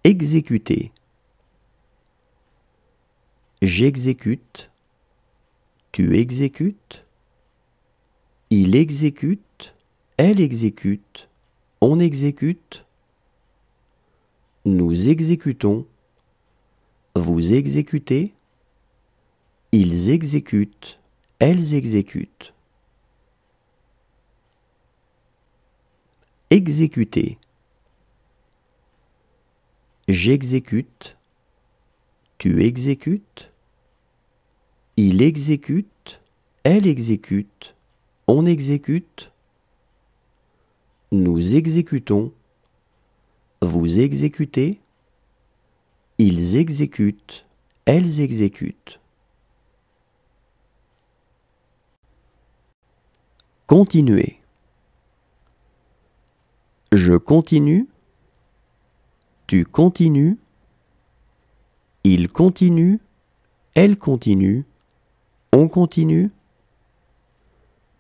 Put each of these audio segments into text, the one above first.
Exécuter. J'exécute. Tu exécutes. Il exécute. Elle exécute. On exécute. Nous exécutons. Vous exécutez. Ils exécutent. Elles exécutent. Exécuter. J'exécute. Tu exécutes. Il exécute. Elle exécute. On exécute. Nous exécutons. Vous exécutez. Ils exécutent. Elles exécutent. Continuer. Je continue. Tu continues. Il continue. Elle continue. On continue.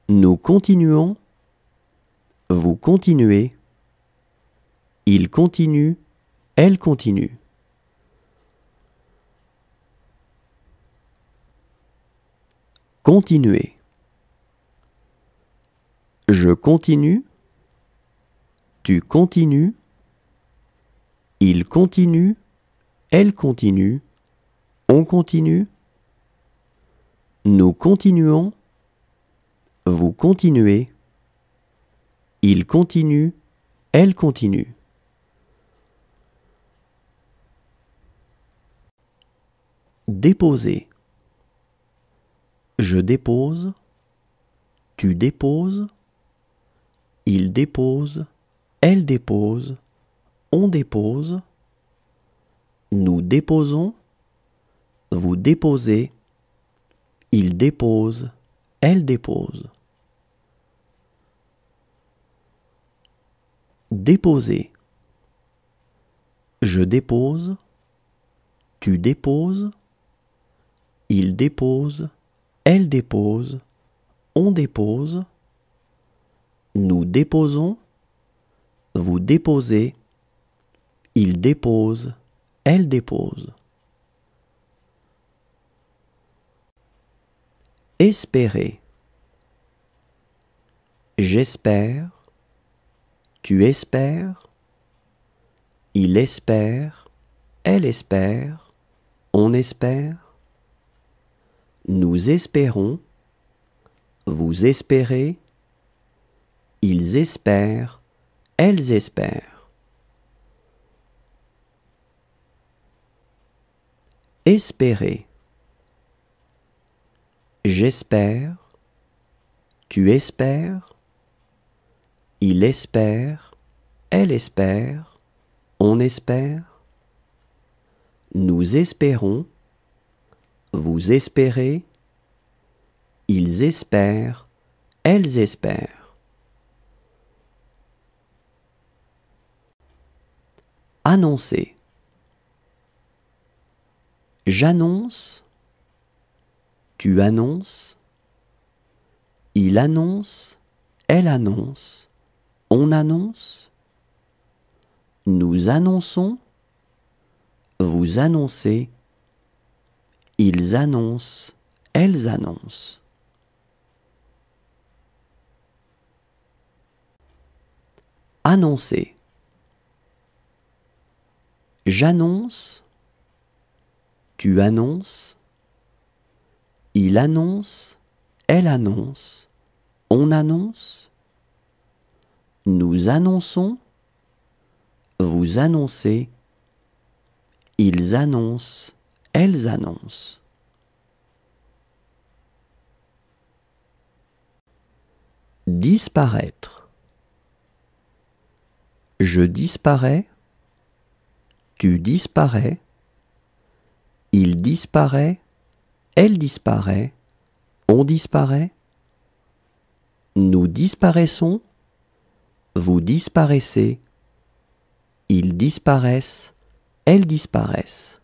Nous continuons. Vous continuez. Il continue. Elle continue. Continuer. Je continue. Tu continues. Il continue. Elle continue. On continue. Nous continuons. Vous continuez. Il continue. Elle continue. Déposer. Je dépose. Tu déposes. Il dépose. Elle dépose. On dépose. Nous déposons. Vous déposez. Il dépose. Elle dépose. Déposer. Je dépose. Tu déposes. Il dépose. Elle dépose. On dépose. Nous déposons. Vous déposez. Il dépose. Elle dépose. Espérer. J'espère. Tu espères. Il espère. Elle espère. On espère. Nous espérons. Vous espérez. Ils espèrent. Elles espèrent. Espérer. J'espère. Tu espères. Il espère. Elle espère. On espère. Nous espérons. Vous espérez. Ils espèrent. Elles espèrent. Annoncer. J'annonce. Tu annonces. Il annonce. Elle annonce. On annonce. Nous annonçons. Vous annoncez. Ils annoncent. Elles annoncent. Annoncer. J'annonce. Tu annonces. Il annonce. Elle annonce. On annonce. Nous annonçons. Vous annoncez. Ils annoncent. Elles annoncent. Disparaître. Je disparais. Tu disparais. Il disparaît. Elle disparaît. On disparaît. Nous disparaissons. Vous disparaissez. Ils disparaissent. Elles disparaissent.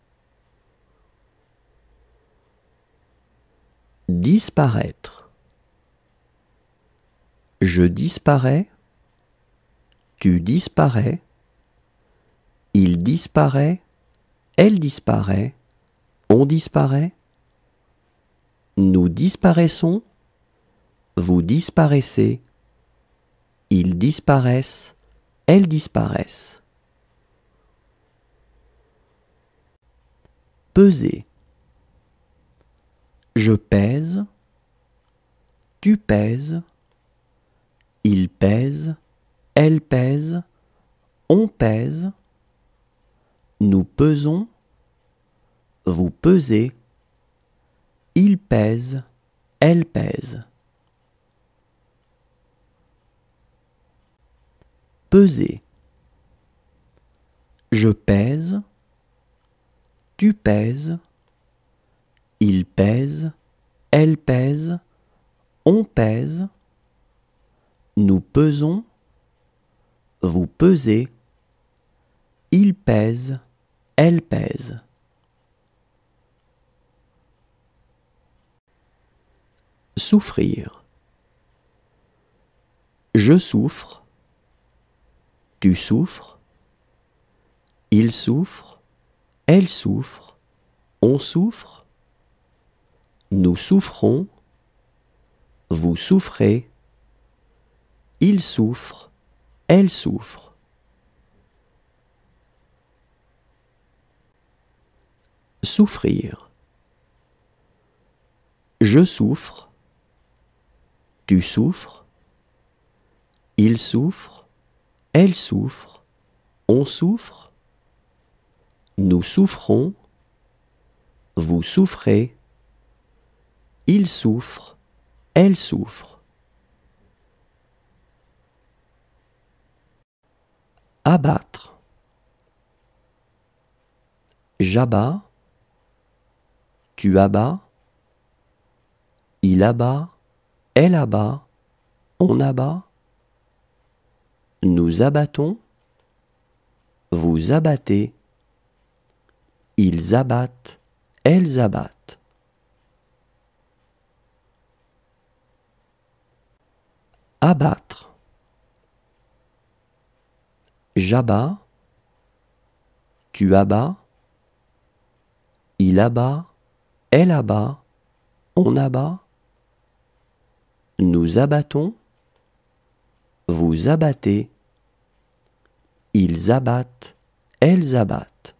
Disparaître. Je disparais. Tu disparais. Il disparaît, elle disparaît, on disparaît. Nous disparaissons, vous disparaissez. Ils disparaissent, elles disparaissent. Peser. Je pèse, tu pèses, il pèse, elle pèse, on pèse. Nous pesons, vous pesez, il pèse, elle pèse. Peser. Je pèse, tu pèses, il pèse, elle pèse, on pèse. Nous pesons, vous pesez, il pèse, elle pèse. Souffrir. Je souffre, tu souffres, il souffre, elle souffre, on souffre. Nous souffrons, vous souffrez, il souffre, elle souffre. Souffrir. Je souffre, tu souffres, il souffre, elle souffre, on souffre. Nous souffrons, vous souffrez, il souffre, elle souffre. Abattre. J'abats, tu abats, il abat, elle abat, on abat. Nous abattons, vous abattez, ils abattent, elles abattent. Abattre. J'abats, tu abats, il abat, elle abat, on abat. Nous abattons, vous abattez, ils abattent, elles abattent.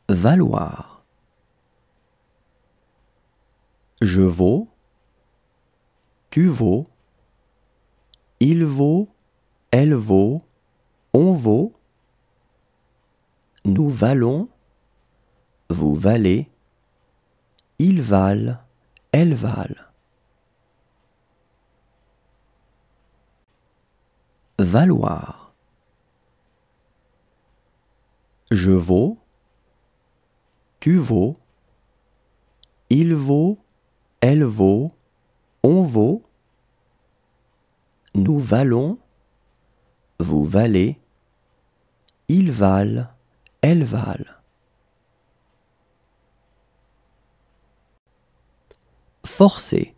Valoir. Je vaux, tu vaux, il vaut, elle vaut, on vaut. Nous valons, vous valez, ils valent, elles valent. Valoir. Je vaux, tu vaux, il vaut, elle vaut, on vaut. Nous valons, vous valez, ils valent, elles valent. Forcer.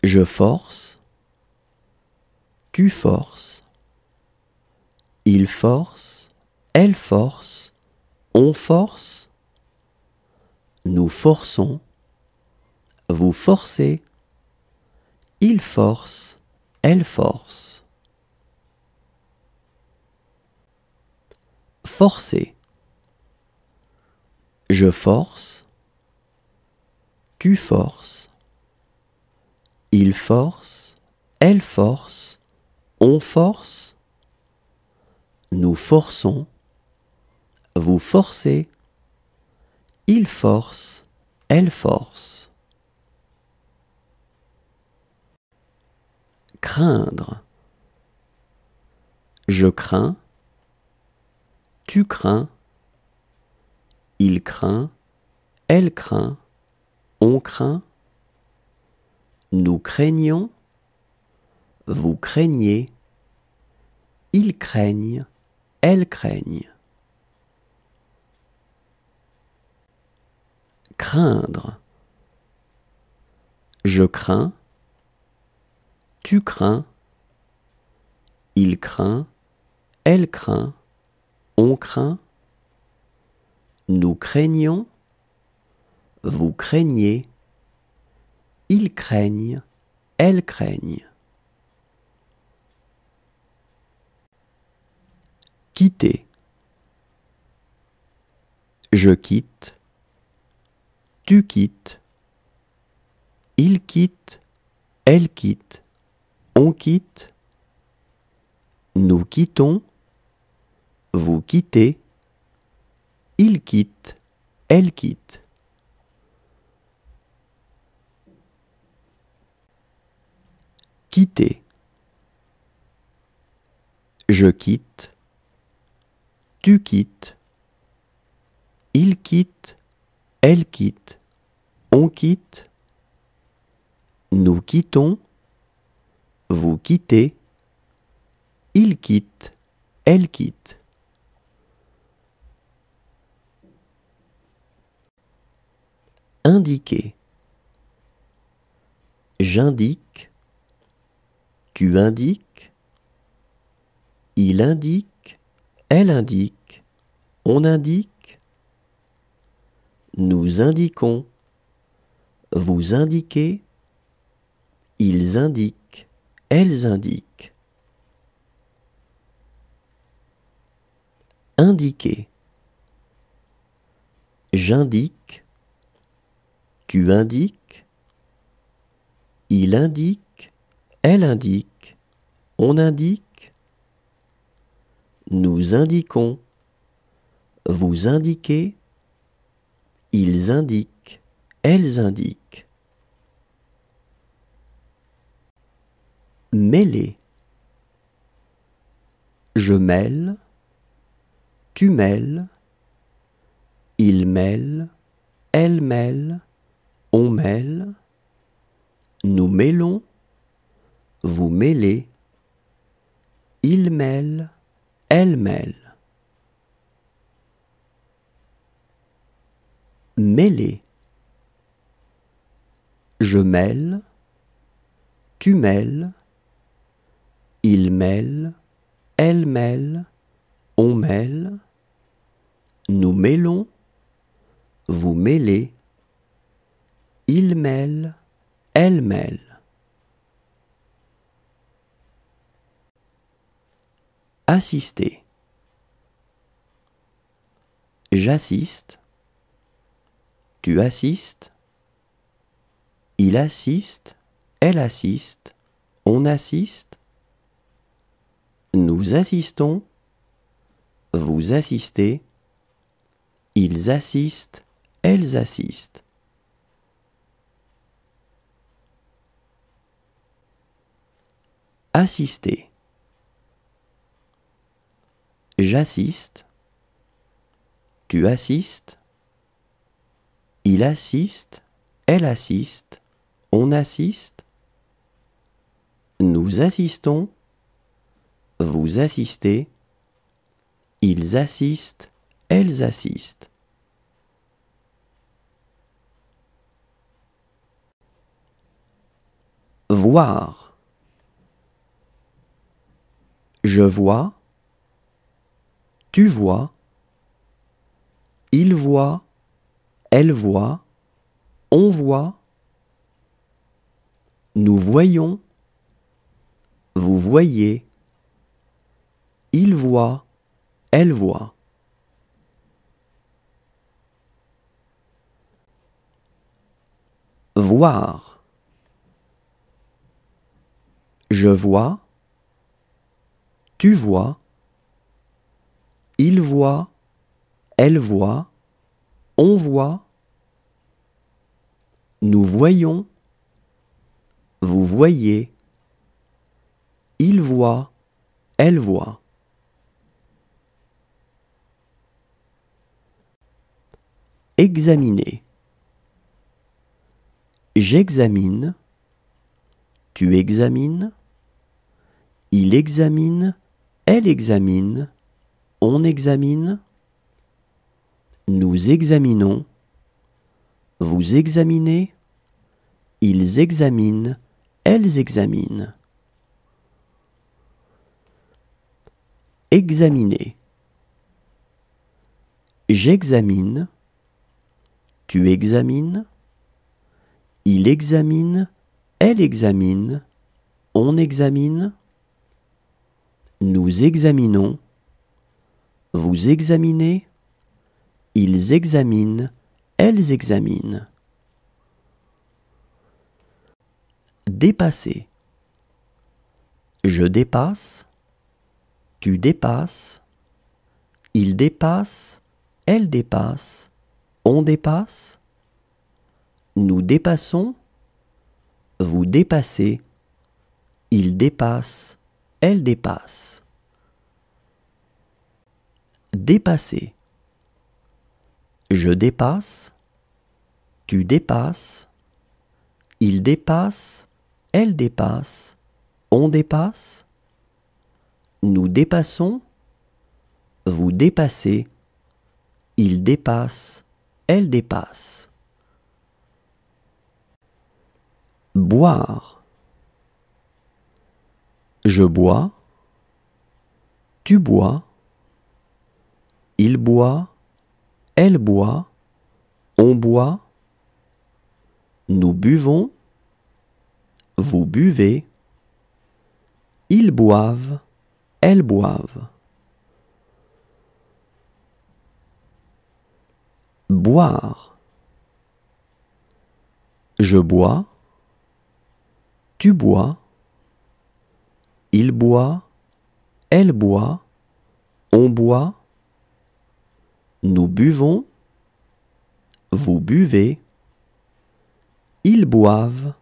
Je force, tu forces, il force, elle force, on force. Nous forçons, vous forcez, il force, elle force. Forcer. Je force, tu forces, il force, elle force, on force. Nous forçons, vous forcez, il force, elle force. Craindre. Je crains, tu crains, il craint, elle craint, on craint. Nous craignons, vous craignez, ils craignent, elles craignent. Craindre. Je crains, Tu crains. Il craint. Elle craint. On craint. Nous craignons. Vous craignez. Ils craignent. Elles craignent. Quitter. Je quitte. Tu quittes. Il quitte. Elle quitte. On quitte. Nous quittons. Vous quittez. Il quitte. Elle quitte. Quitter. Je quitte. Tu quittes. Il quitte. Elle quitte. On quitte. Nous quittons. Vous quittez. Il quitte. Elle quitte. Indiquer. J'indique. Tu indiques. Il indique. Elle indique. On indique. Nous indiquons. Vous indiquez. Ils indiquent. Elles indiquent. Indiquer. J'indique. Tu indiques. Il indique. Elle indique. On indique. Nous indiquons. Vous indiquez. Ils indiquent. Elles indiquent. Mêler. Je mêle. Tu mêles. Il mêle. Elle mêle. On mêle. Nous mêlons. Vous mêlez. Il mêle. Elle mêle. Mêler. Je mêle. Tu mêles. Il mêle. Elle mêle. On mêle. Nous mêlons. Vous mêlez. Il mêle. Elle mêle. Assister. J'assiste. Tu assistes. Il assiste. Elle assiste. On assiste. Nous assistons. Vous assistez. Ils assistent. Elles assistent. Assister. J'assiste. Tu assistes. Il assiste. Elle assiste. On assiste. Nous assistons. Vous assistez. Ils assistent. Elles assistent. Voir. Je vois. Tu vois. Il voit. Elle voit. On voit. Nous voyons. Vous voyez. Il voit. Elle voit. Voir. Je vois. Tu vois. Il voit. Elle voit. On voit. Nous voyons. Vous voyez. Il voit. Elle voit. Examiner. J'examine. Tu examines. Il examine. Elle examine. On examine. Nous examinons. Vous examinez. Ils examinent. Elles examinent. examiner. J'examine, tu examines, il examine, elle examine, on examine, nous examinons, vous examinez, ils examinent, elles examinent. Dépasser. Je dépasse, tu dépasses, il dépasse, elle dépasse, on dépasse, nous dépassons, vous dépassez, il dépasse, elle dépasse. Dépasser. Je dépasse, tu dépasses, il dépasse, elle dépasse, on dépasse, nous dépassons, vous dépassez, il dépasse, elle dépasse. Boire. Je bois, tu bois, il boit, elle boit, on boit, nous buvons, vous buvez, ils boivent, elles boivent. Boire. Je bois, tu bois, il boit, elle boit, on boit, nous buvons, vous buvez, ils boivent,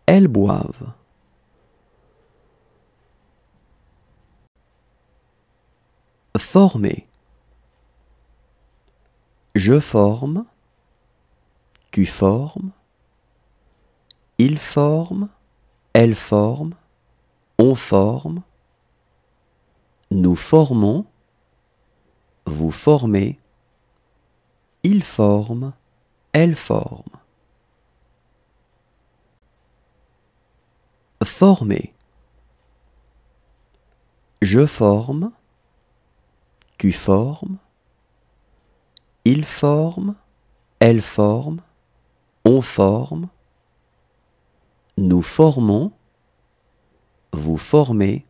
elles boivent. Former. Je forme, tu formes, il forme, elle forme, on forme, nous formons, vous formez, il forme, elle forme. Former. Je forme, tu formes, il forme, elle forme, on forme, nous formons, vous formez,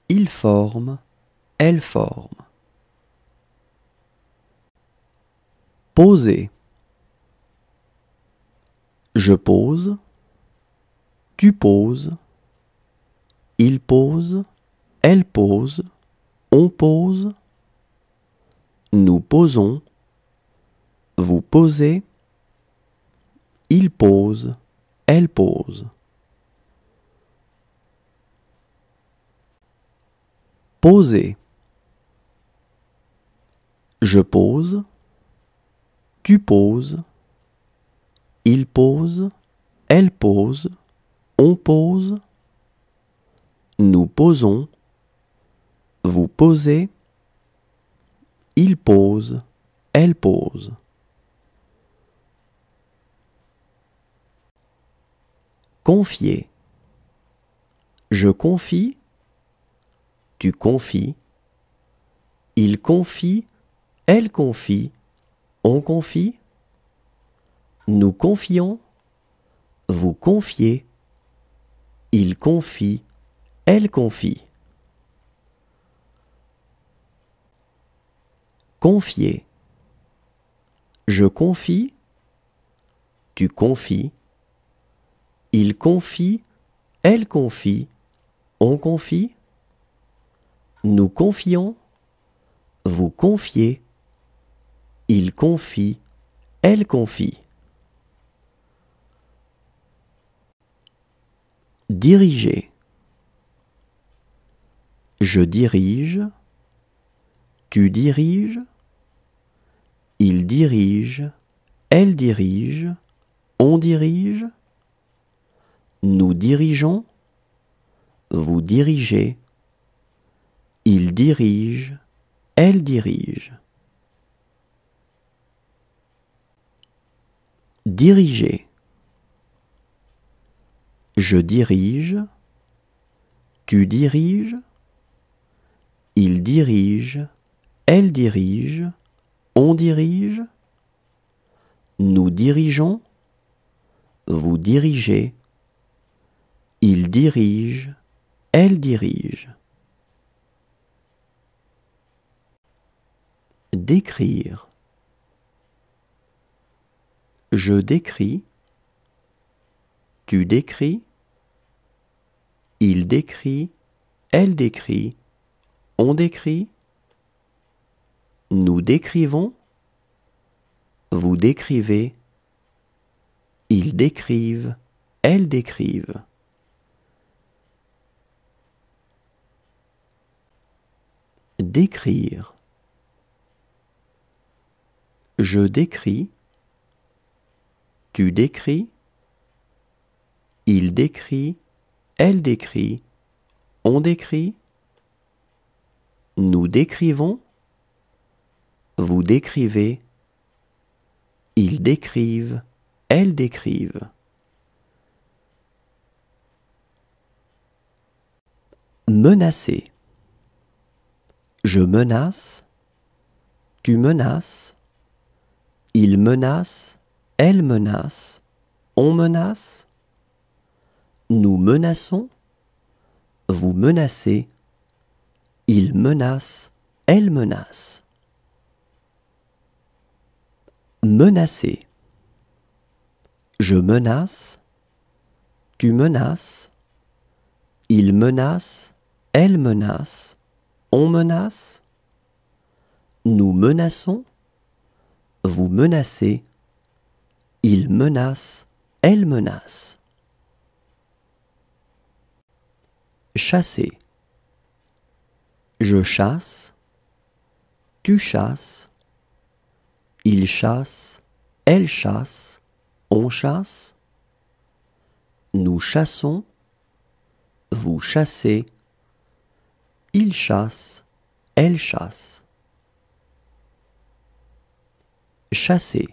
il forme, elle forme. Poser. Je pose, tu poses, il pose, elle pose, on pose, nous posons, vous posez, il pose, elle pose. Poser. Je pose, tu poses, il pose, elle pose, on pose, nous posons, vous posez, il pose, elle pose. Confier. Je confie, tu confies, il confie, elle confie, on confie, nous confions, vous confiez, il confie, elle confie. Confier. Je confie, tu confies, il confie, elle confie, on confie, nous confions, vous confiez, il confie, elle confie. Diriger. Je dirige, tu diriges, il dirige, elle dirige, on dirige, nous dirigeons, vous dirigez, il dirige, elle dirige. Diriger. Je dirige, tu diriges, il dirige, elle dirige, on dirige, nous dirigeons, vous dirigez, il dirige, elle dirige. Décrire. Je décris, tu décris, il décrit, elle décrit, on décrit, nous décrivons, vous décrivez, ils décrivent, elles décrivent. Décrire. Je décris, tu décris, il décrit, elle décrit, on décrit, nous décrivons, vous décrivez, ils décrivent, elles décrivent. Menacer. Je menace, tu menaces, il menace, elle menace, on menace, nous menaçons, vous menacez, il menace, elle menace. Menacer. Je menace, tu menaces, il menace, elle menace, on menace, nous menaçons, vous menacez, il menace, elle menace. Chasser. Je chasse, tu chasses, il chasse, elle chasse, on chasse, nous chassons, vous chassez, il chasse, elle chasse. Chasser.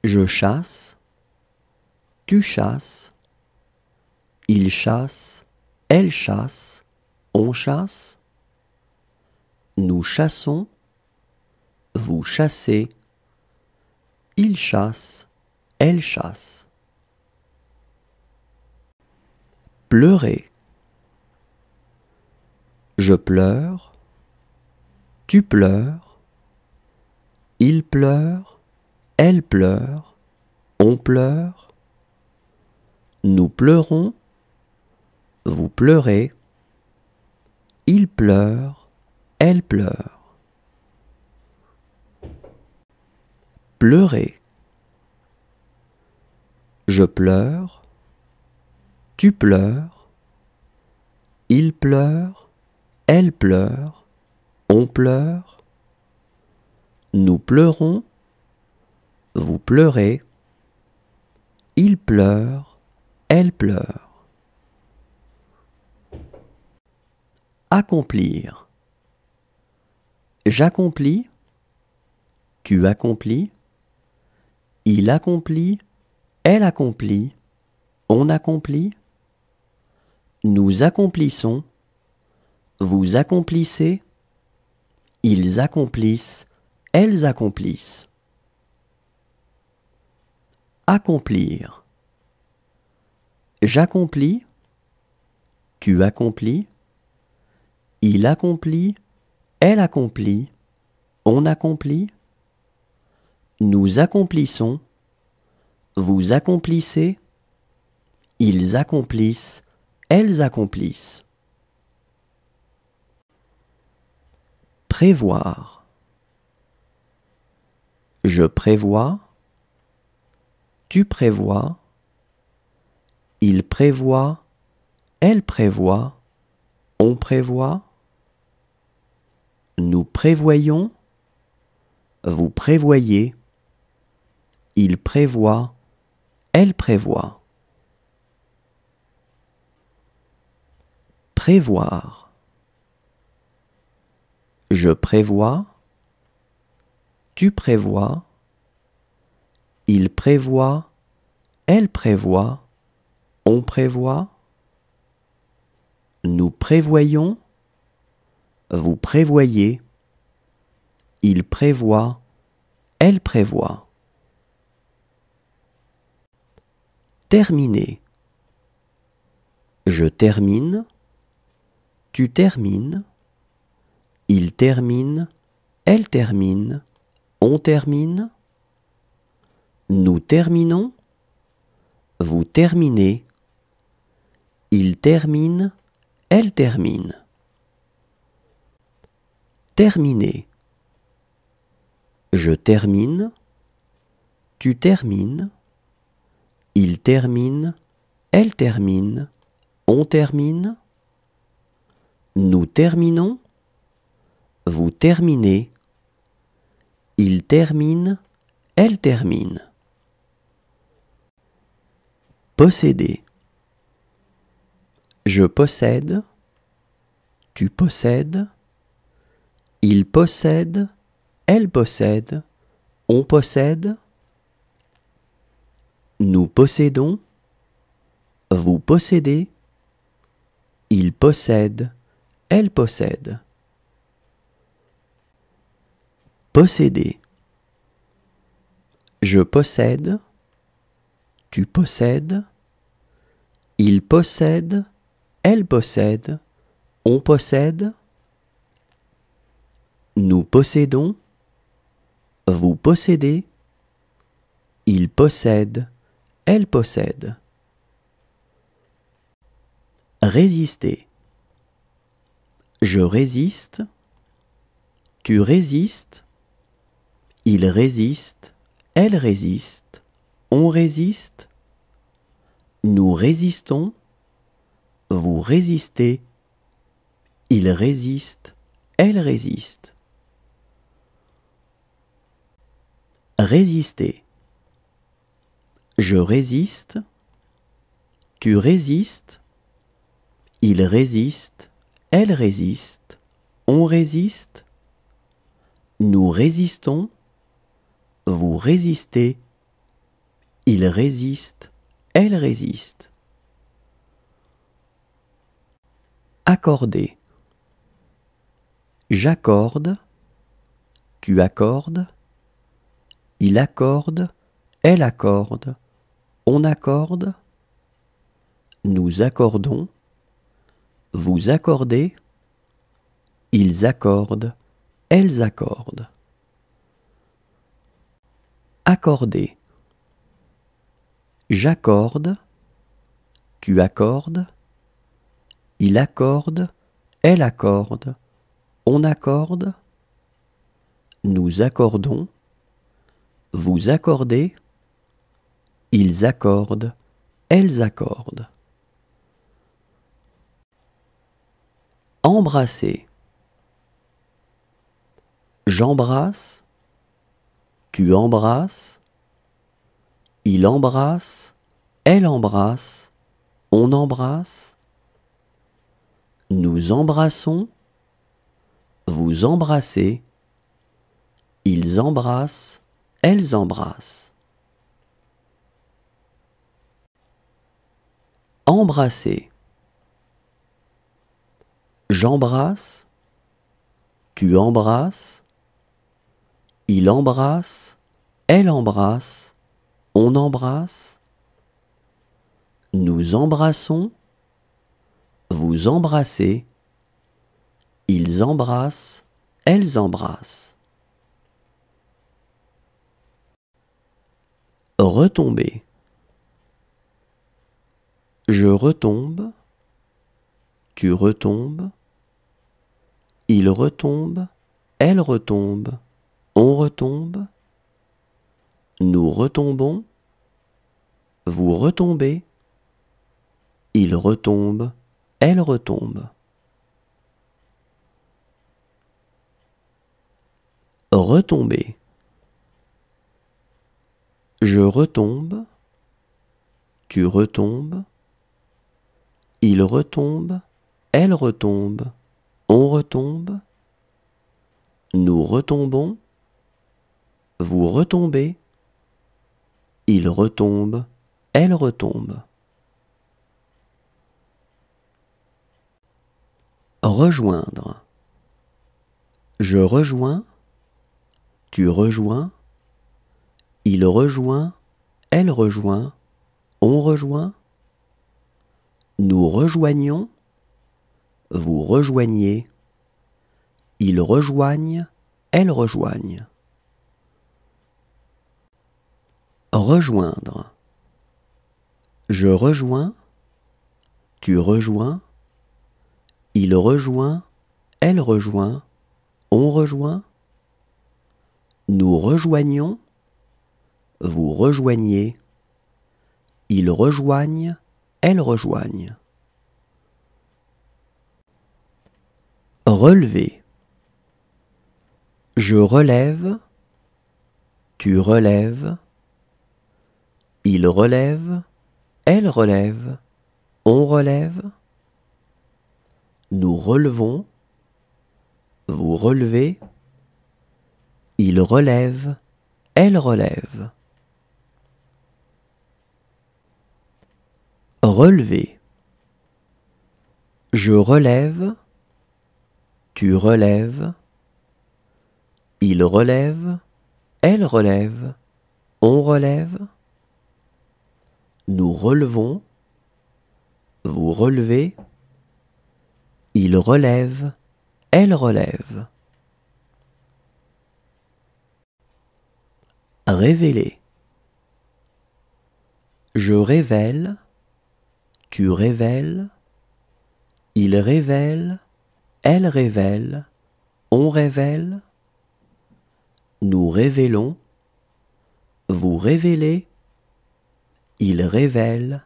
Je chasse, tu chasses, il chasse, elle chasse, on chasse, nous chassons, vous chassez, il chasse, elle chasse. Pleurer. Je pleure, tu pleures, il pleure, elle pleure, on pleure, nous pleurons, vous pleurez, il pleure, elle pleure. Pleurer. Je pleure, tu pleures, il pleure, elle pleure, on pleure, nous pleurons, vous pleurez, il pleure, elle pleure. Accomplir. J'accomplis, tu accomplis, il accomplit, elle accomplit, on accomplit, nous accomplissons, vous accomplissez, ils accomplissent, elles accomplissent. Accomplir. J'accomplis, tu accomplis, il accomplit, elle accomplit, on accomplit, nous accomplissons, vous accomplissez, ils accomplissent, elles accomplissent. Prévoir. Je prévois, tu prévois, il prévoit, elle prévoit, on prévoit, nous prévoyons, vous prévoyez, il prévoit, elle prévoit. Prévoir. Je prévois, tu prévois, il prévoit, elle prévoit, on prévoit, nous prévoyons, vous prévoyez, il prévoit, elle prévoit. Terminer. Je termine, tu termines, il termine, elle termine, on termine, nous terminons, vous terminez, il termine, elle termine. Terminer. Je termine, tu termines, il termine, elle termine, on termine, nous terminons, vous terminez, il termine, elle termine. Posséder. Je possède, tu possèdes, il possède, elle possède, on possède, nous possédons, vous possédez, il possède, elle possède. Posséder. Je possède, tu possèdes, il possède, elle possède, on possède, nous possédons, vous possédez, il possède, elle possède. Résister. Je résiste, tu résistes, il résiste, elle résiste, on résiste, nous résistons, vous résistez, il résiste, elle résiste. Résister. Je résiste, tu résistes, il résiste, elle résiste, on résiste, nous résistons, vous résistez, il résiste, elle résiste. Accorder. J'accorde, tu accordes, il accorde, elle accorde, on accorde, nous accordons, vous accordez, ils accordent, elles accordent. Accorder. J'accorde, tu accordes, il accorde, elle accorde, on accorde, nous accordons, vous accordez, ils accordent, elles accordent. Embrasser. J'embrasse, tu embrasses, il embrasse, elle embrasse, on embrasse, nous embrassons, vous embrassez, ils embrassent, elles embrassent. Embrasser. J'embrasse, tu embrasses, il embrasse, elle embrasse, on embrasse, nous embrassons, vous embrassez, ils embrassent, elles embrassent. Retomber. Je retombe, tu retombes, il retombe, elle retombe, on retombe, nous retombons, vous retombez, il retombe, elle retombe. Retomber. Je retombe, tu retombes, il retombe, elle retombe, on retombe, nous retombons, vous retombez, il retombe, elle retombe. Rejoindre. Je rejoins, tu rejoins, il rejoint, elle rejoint, on rejoint, nous rejoignons, vous rejoignez, ils rejoignent, elles rejoignent. Rejoindre. Je rejoins, tu rejoins, il rejoint, elle rejoint, on rejoint, nous rejoignons, vous rejoignez, ils rejoignent, elles rejoignent. Relever. Je relève, tu relèves, il relève, elle relève, on relève, nous relevons, vous relevez, il relève, elle relève. Relever. Je relève, tu relèves, il relève, elle relève, on relève, nous relevons, vous relevez, il relève, elle relève. Révéler. Je révèle, tu révèles, il révèle, elle révèle, on révèle, nous révélons, vous révélez, il révèle,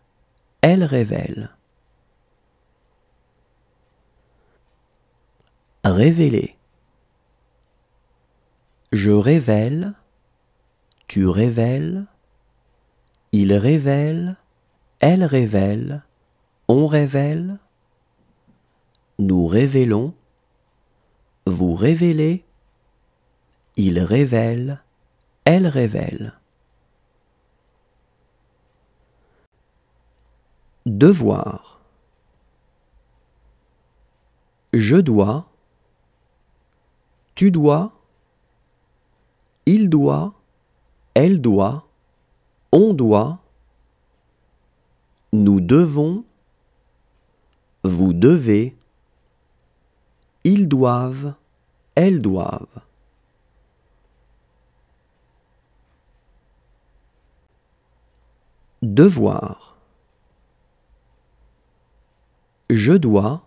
elle révèle. Révéler. Je révèle, tu révèles, il révèle, elle révèle, on révèle, nous révélons, vous révélez, il révèle, elle révèle. Devoir. Je dois, tu dois, il doit, elle doit, on doit, nous devons, vous devez, ils doivent, elles doivent. Devoir. Je dois,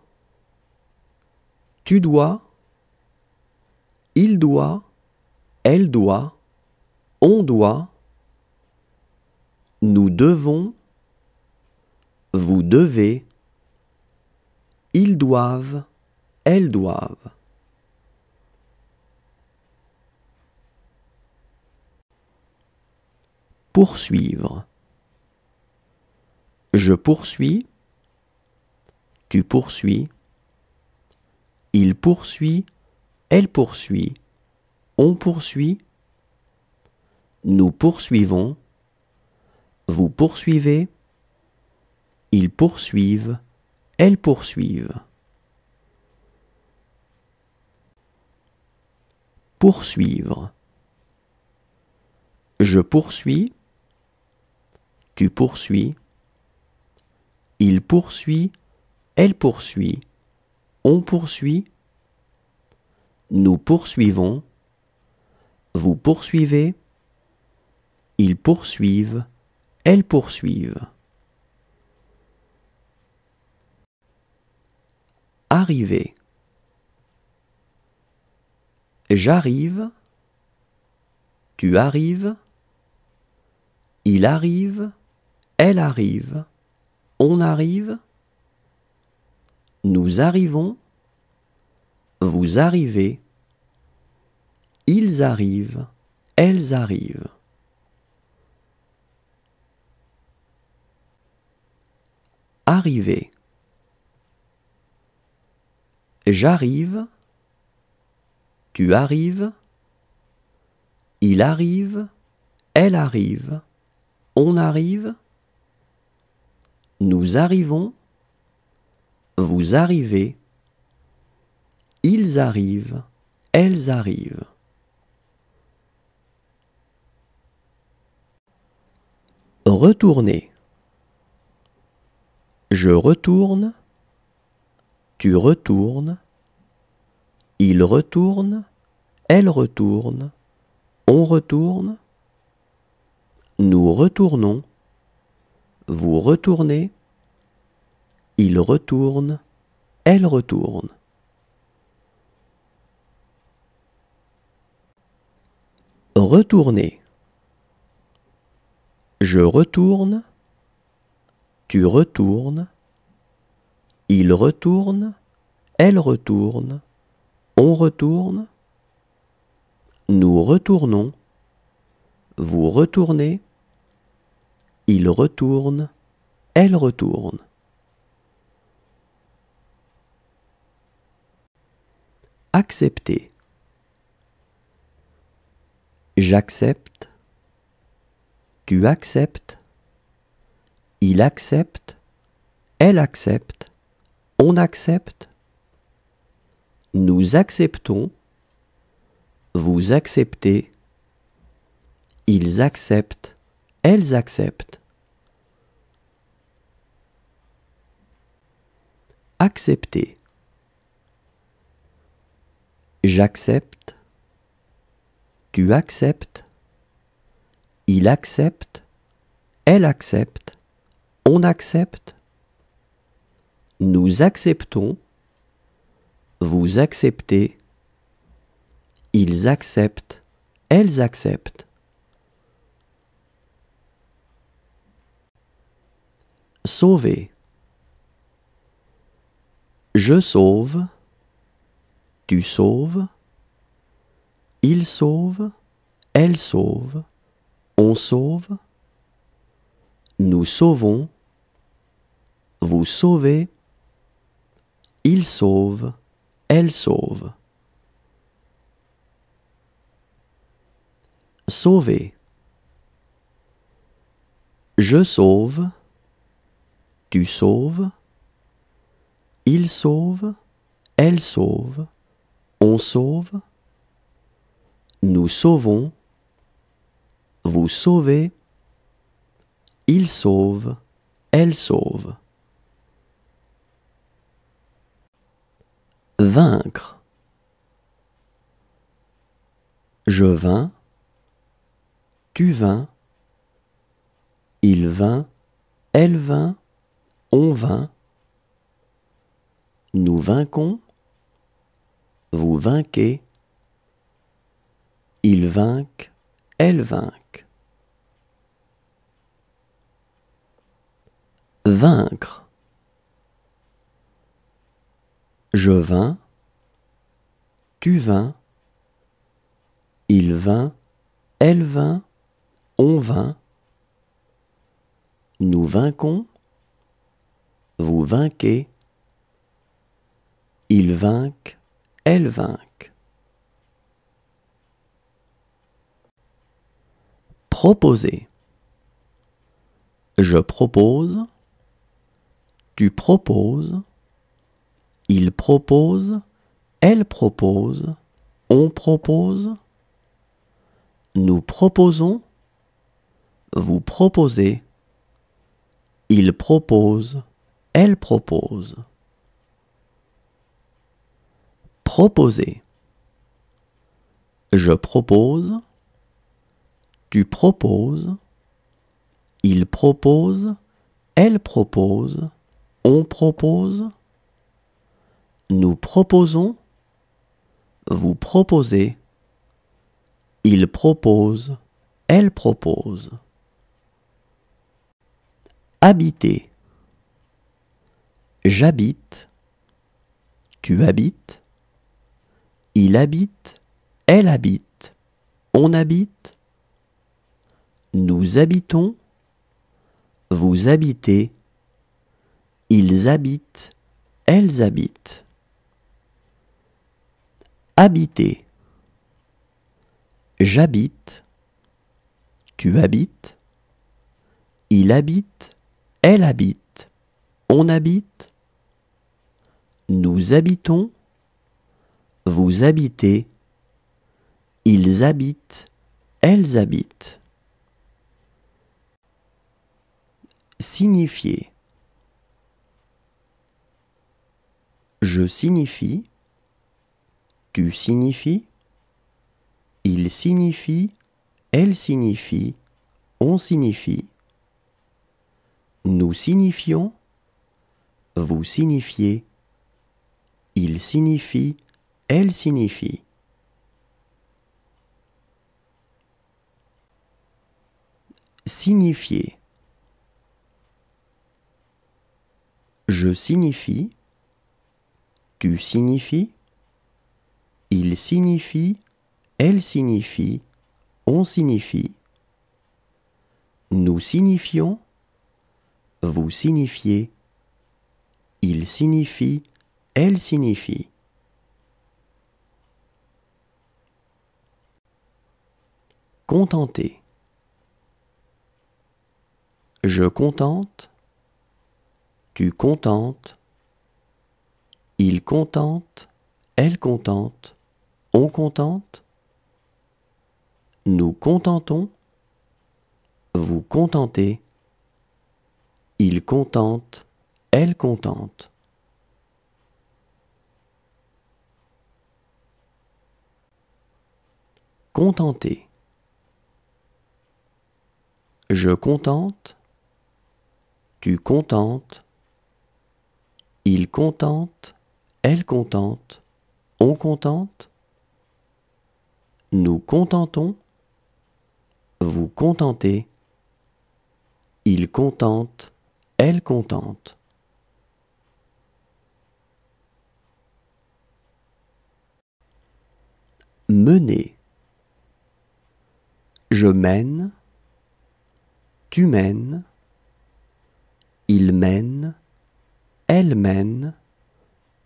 tu dois, il doit, elle doit, on doit, nous devons, vous devez, ils doivent, elles doivent. Poursuivre. Je poursuis, tu poursuis, il poursuit, elle poursuit, on poursuit, nous poursuivons, vous poursuivez, ils poursuivent, elles poursuivent. Poursuivre. Je poursuis, tu poursuis, il poursuit, elle poursuit, on poursuit, nous poursuivons, vous poursuivez, ils poursuivent, elles poursuivent. Arriver. J'arrive, tu arrives, il arrive, elle arrive, on arrive, nous arrivons, vous arrivez, ils arrivent, elles arrivent. Arriver. J'arrive, tu arrives, il arrive, elle arrive, on arrive, nous arrivons, vous arrivez, ils arrivent, elles arrivent. Retourner. Je retourne, tu retournes, il retourne, elle retourne, on retourne, nous retournons, vous retournez, il retourne, elle retourne. Retourner. Je retourne, tu retournes, il retourne, elle retourne, on retourne, nous retournons, vous retournez, il retourne, elle retourne. Accepter. J'accepte, tu acceptes, il accepte, elle accepte, on accepte, nous acceptons, vous acceptez, ils acceptent, elles acceptent. Accepter. J'accepte, tu acceptes, il accepte, elle accepte, on accepte, nous acceptons, vous acceptez, ils acceptent, elles acceptent. Sauver. Je sauve, tu sauves, il sauve, elle sauve, on sauve, nous sauvons, vous sauvez, il sauve, elle sauve. Sauver. Je sauve, tu sauves, il sauve, elle sauve, on sauve, nous sauvons, vous sauvez, il sauve, elle sauve. Vaincre. Je vins, tu vins, il vint, elle vint, on vint, nous vainquons, vous vainquez, ils vainquent, elles vainquent. Vaincre. Je vins, tu vins, il vint, elle vint, on vint, nous vainquons, vous vainquez, ils vainquent, elles vainquent. Proposer. Je propose, tu proposes, il propose, elle propose, on propose, nous proposons, vous proposez, il propose, elle propose. Proposer. Je propose, tu proposes, il propose, elle propose, on propose, nous proposons, vous proposez, il propose, elle propose. Habiter. J'habite, tu habites, il habite, elle habite, on habite, nous habitons, vous habitez, ils habitent, elles habitent. Habiter. J'habite, tu habites, il habite, elle habite, on habite, nous habitons, vous habitez, Ils habitent, elles habitent. Signifier. Je signifie, tu signifies, il signifie, elle signifie, on signifie. Nous signifions, vous signifiez, il signifie, elle signifie. Signifier. Je signifie, tu signifies, il signifie, elle signifie, on signifie. Nous signifions, vous signifiez, il signifie, elle signifie. Contenter. Je contente, tu contentes, il contente, elle contente, on contente. Nous contentons, vous contentez, il contente, elle contente. Contenter. Je contente, tu contentes, il contente, elle contente, on contente. Nous contentons, vous contentez, il contente, elle contente. Mener. Je mène, tu mènes, il mène, elle mène,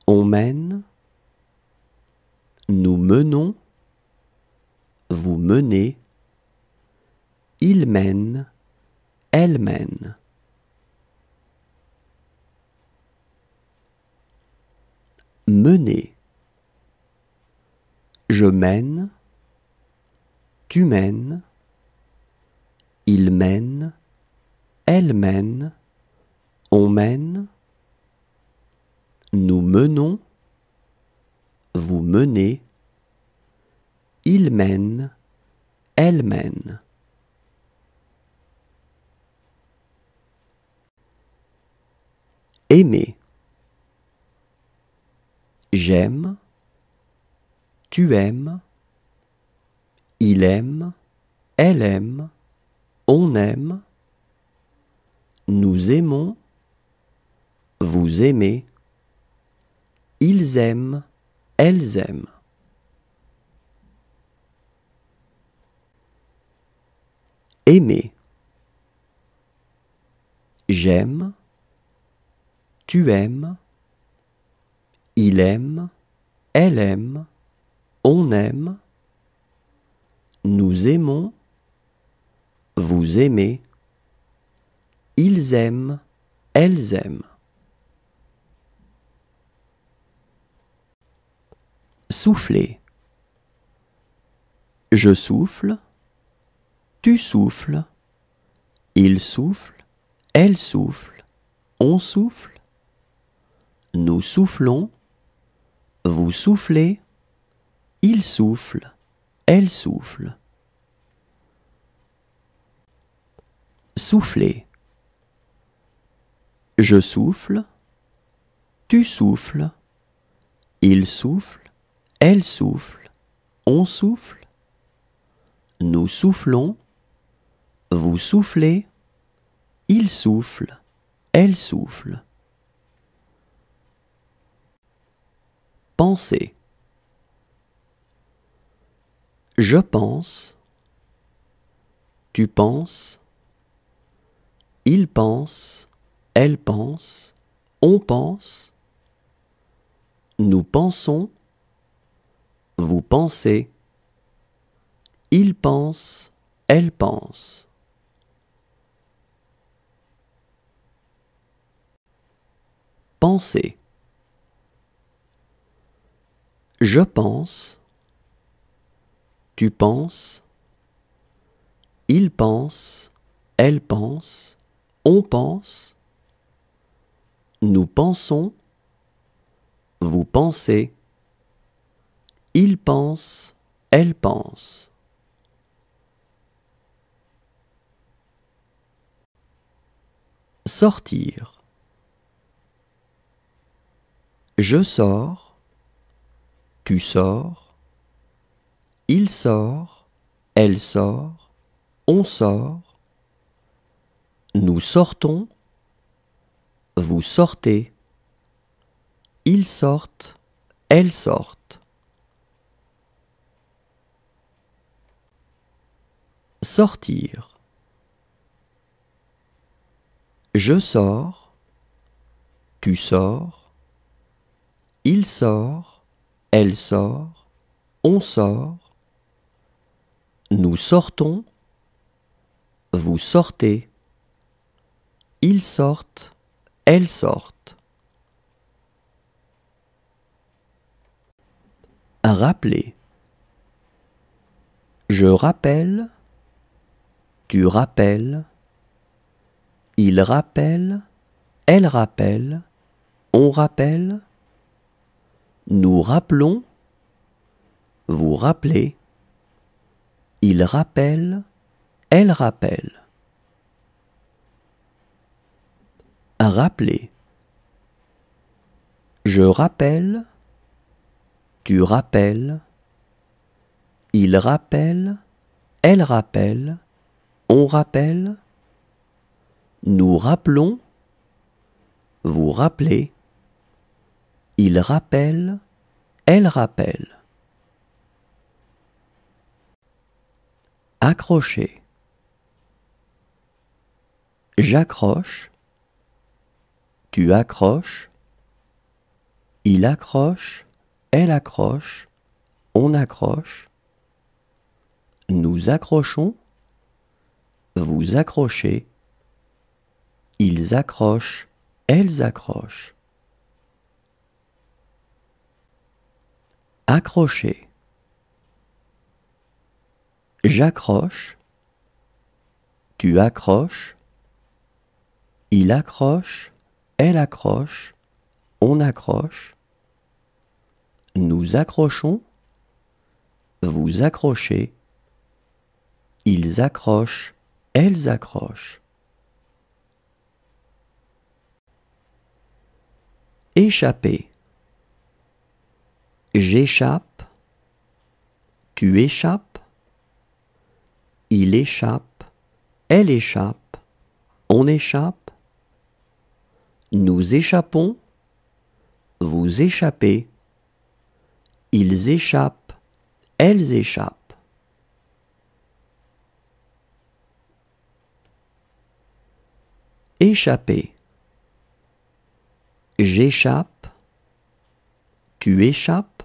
on mène. Nous menons, vous menez, il mène, elle mène. Mener. Je mène, tu mènes, il mène, elle mène, on mène. Nous menons, vous menez, il mène, elle mène. Aimer. J'aime, tu aimes, il aime, elle aime, on aime. Nous aimons, vous aimez, ils aiment, elles aiment. Aimer. J'aime, tu aimes, il aime, elle aime, on aime. Nous aimons, vous aimez, ils aiment, elles aiment. Souffler. Je souffle, tu souffles, il souffle, elle souffle, on souffle. Nous soufflons, vous soufflez, il souffle, elle souffle. Souffler. Je souffle, tu souffles, il souffle, elle souffle, on souffle. Nous soufflons, vous soufflez, il souffle, elle souffle. Penser. Je pense, tu penses, il pense, elle pense, on pense. Nous pensons, vous pensez, il pense, elle pense. Penser. Je pense, tu penses, il pense, elle pense, on pense, nous pensons, vous pensez, il pense, elle pense. Sortir. Je sors, tu sors, il sort, elle sort, on sort, nous sortons, vous sortez, ils sortent, elles sortent. Sortir. Je sors, tu sors, il sort, elle sort, on sort, nous sortons, vous sortez, ils sortent, elles sortent. Rappeler. Je rappelle, tu rappelles, il rappelle, elle rappelle, on rappelle, nous rappelons, vous rappelez, il rappelle, elle rappelle. Rappeler. Je rappelle, tu rappelles, il rappelle, elle rappelle, on rappelle, nous rappelons, vous rappelez, il rappelle, elle rappelle. Accrocher. J'accroche, tu accroches, il accroche, elle accroche, on accroche, nous accrochons, vous accrochez, ils accrochent, elles accrochent. Accrocher. J'accroche, tu accroches, il accroche, elle accroche, on accroche, nous accrochons, vous accrochez, ils accrochent, elles accrochent. Échapper. J'échappe, tu échappes, il échappe, elle échappe, on échappe, nous échappons, vous échappez, ils échappent, elles échappent. Échapper. J'échappe, tu échappes,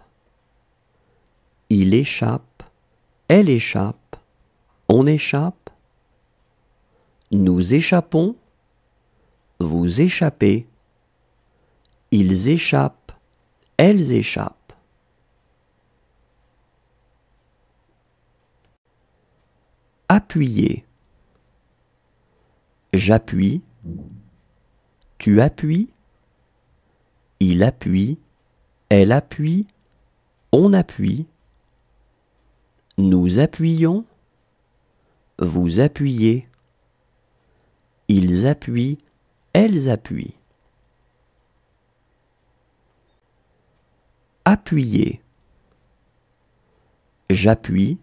il échappe, elle échappe, on échappe, nous échappons, vous échappez, ils échappent, elles échappent. Appuyer. J'appuie, tu appuies, il appuie, elle appuie, on appuie, nous appuyons, vous appuyez, ils appuient, elles appuient. Appuyer. J'appuie,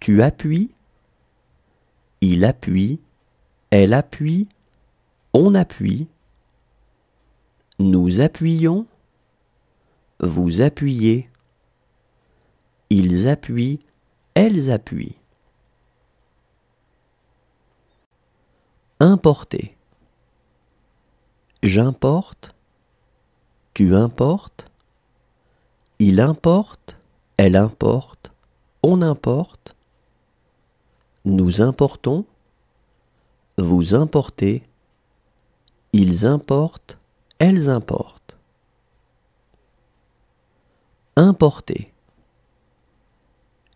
tu appuies, il appuie, elle appuie, on appuie, nous appuyons, vous appuyez, ils appuient, elles appuient. Importer. J'importe, tu importes, il importe, elle importe, on importe, nous importons, vous importez, ils importent, elles importent. Importer.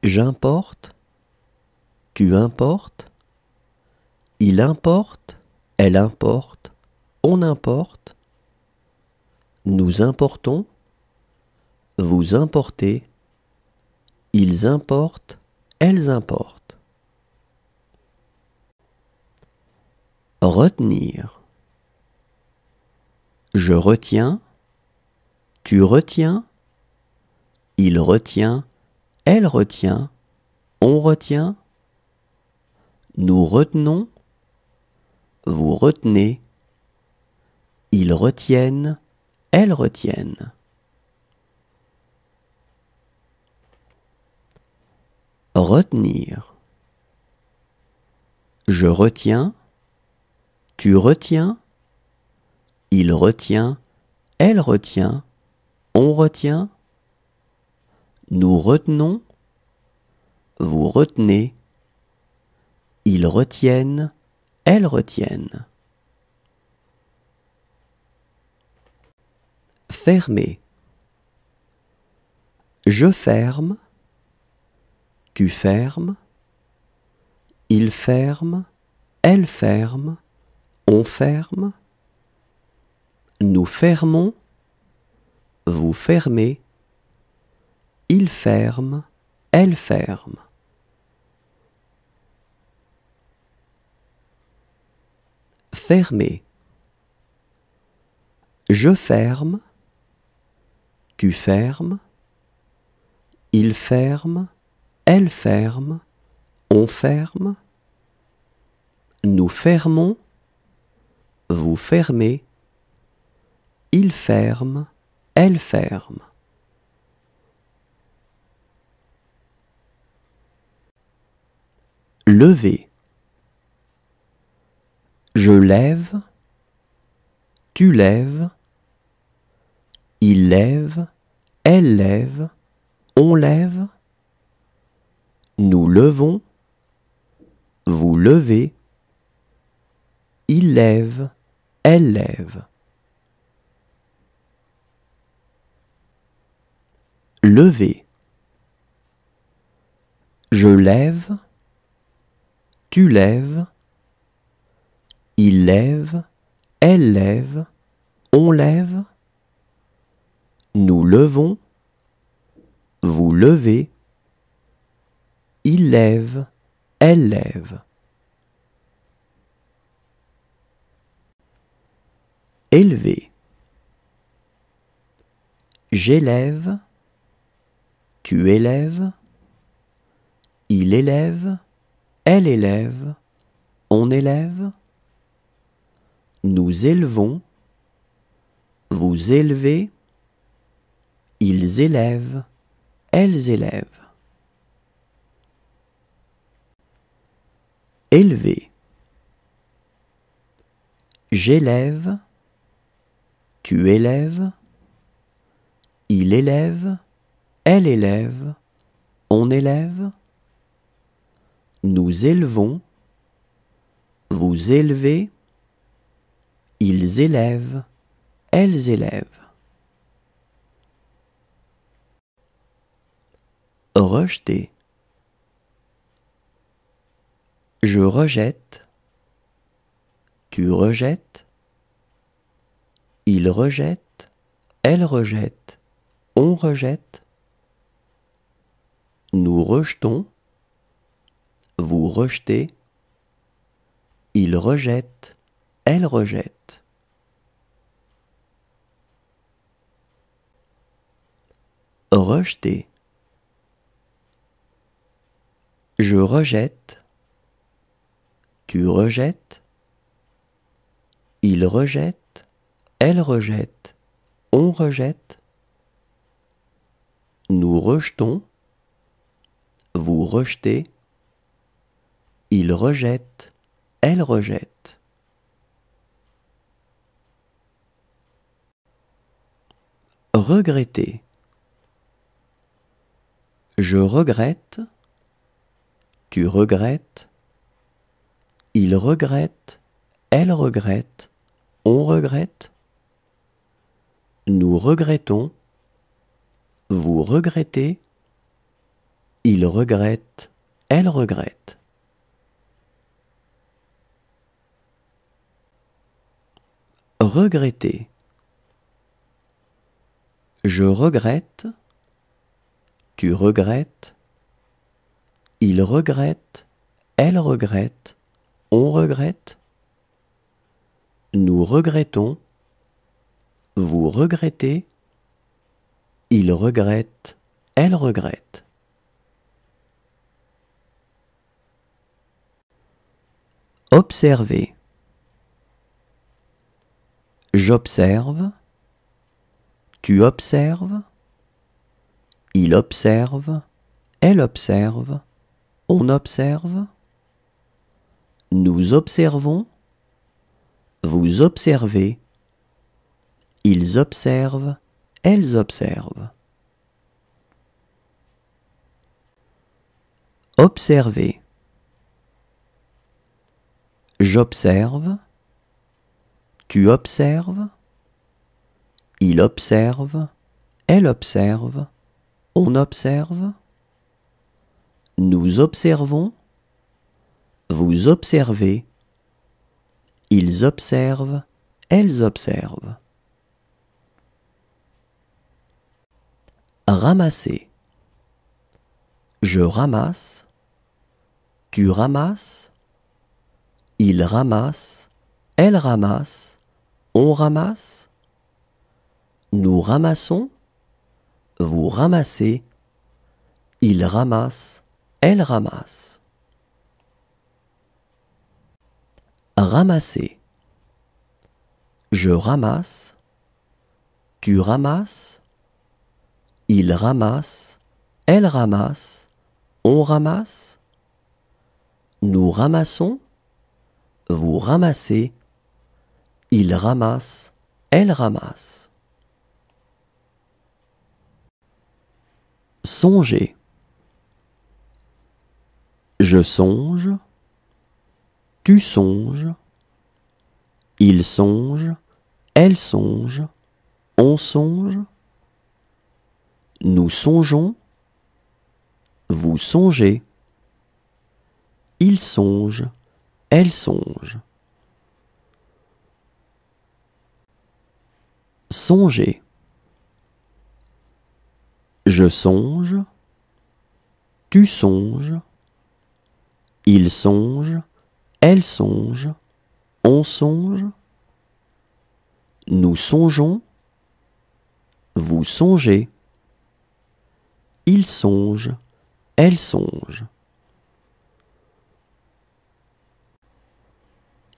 J'importe, tu importes, il importe, elle importe, on importe, nous importons, vous importez, ils importent, elles importent. Retenir. Je retiens, tu retiens, il retient, elle retient, on retient, nous retenons, vous retenez, ils retiennent, elles retiennent. Retenir. Je retiens, tu retiens, il retient, elle retient, on retient, nous retenons, vous retenez, ils retiennent, elles retiennent. Fermer. Je ferme, tu fermes, il ferme, elle ferme, on ferme, nous fermons, vous fermez, il ferme, elle ferme. Fermer. Je ferme, tu fermes, il ferme, elle ferme, on ferme, nous fermons, vous fermez, il ferme, elle ferme. Lever. Je lève, tu lèves, il lève, elle lève, on lève, nous levons, vous levez, il lève, elle lève. Lever. Je lève, tu lèves, il lève, elle lève, on lève, nous levons, vous levez, il lève, elle lève. Élever. J'élève, tu élèves, il élève, elle élève, on élève, nous élevons, vous élevez, ils élèvent, elles élèvent. Élever. J'élève, tu élèves, il élève, elle élève, on élève, nous élevons, vous élevez, ils élèvent, elles élèvent. Rejeter. Je rejette, tu rejettes, il rejette, elle rejette, on rejette, nous rejetons, vous rejetez, il rejette, elle rejette. Rejeter. Je rejette, tu rejettes, il rejette, elle rejette, on rejette, nous rejetons, vous rejetez, il rejette, elle rejette. Regretter. Je regrette, tu regrettes, il regrette, elle regrette, on regrette, nous regrettons, vous regrettez, il regrette, elle regrette. Regretter. Je regrette, tu regrettes, il regrette, elle regrette, on regrette. Nous regrettons, vous regrettez, il regrette, elle regrette. Observer. J'observe, tu observes, il observe, elle observe, on observe. Nous observons, vous observez, ils observent, elles observent. Observer. J'observe, tu observes, il observe, elle observe, on observe. Nous observons, vous observez, ils observent, elles observent. Ramasser. Je ramasse, tu ramasses, il ramasse, elle ramasse, on ramasse. Nous ramassons, vous ramassez, il ramasse, elle ramasse. Ramasser. Je ramasse, tu ramasses, il ramasse, elle ramasse, on ramasse. Nous ramassons, vous ramassez, il ramasse, elle ramasse. Songer. Je songe, tu songes, il songe, elle songe, on songe. Nous songeons, vous songez, il songe, elle songe. Songer. Je songe, tu songes, il songe, elle songe, on songe. Nous songeons, vous songez, il songe, elle songe.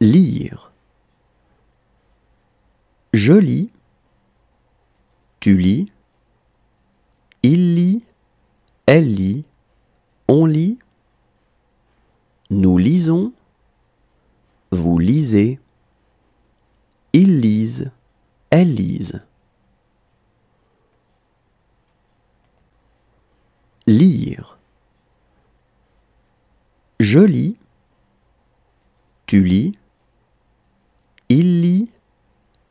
Lire. Je lis, tu lis, il lit, elle lit, on lit. Nous lisons, vous lisez, ils lisent, elles lisent. Lire. Je lis, tu lis, il lit,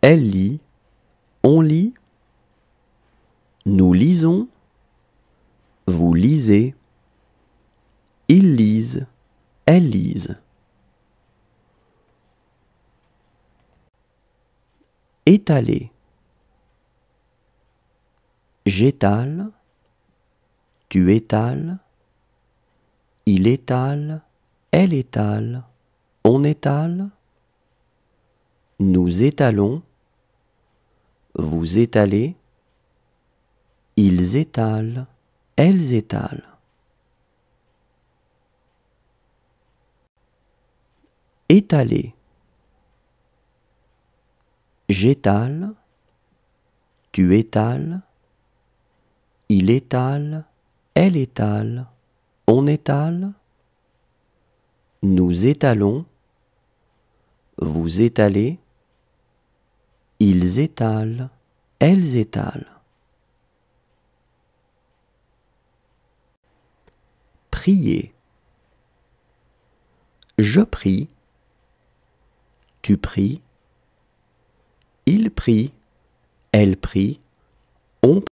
elle lit, on lit. Nous lisons, vous lisez, ils lisent, elles lisent. Étaler. J'étale, tu étales, il étale, elle étale, on étale. Nous étalons, vous étalez, ils étalent, elles étalent. Étaler. J'étale, tu étales, il étale, elle étale, on étale. Nous étalons, vous étalez, ils étalent, elles étalent. Prier. Je prie, tu pries, il prie, elle prie, on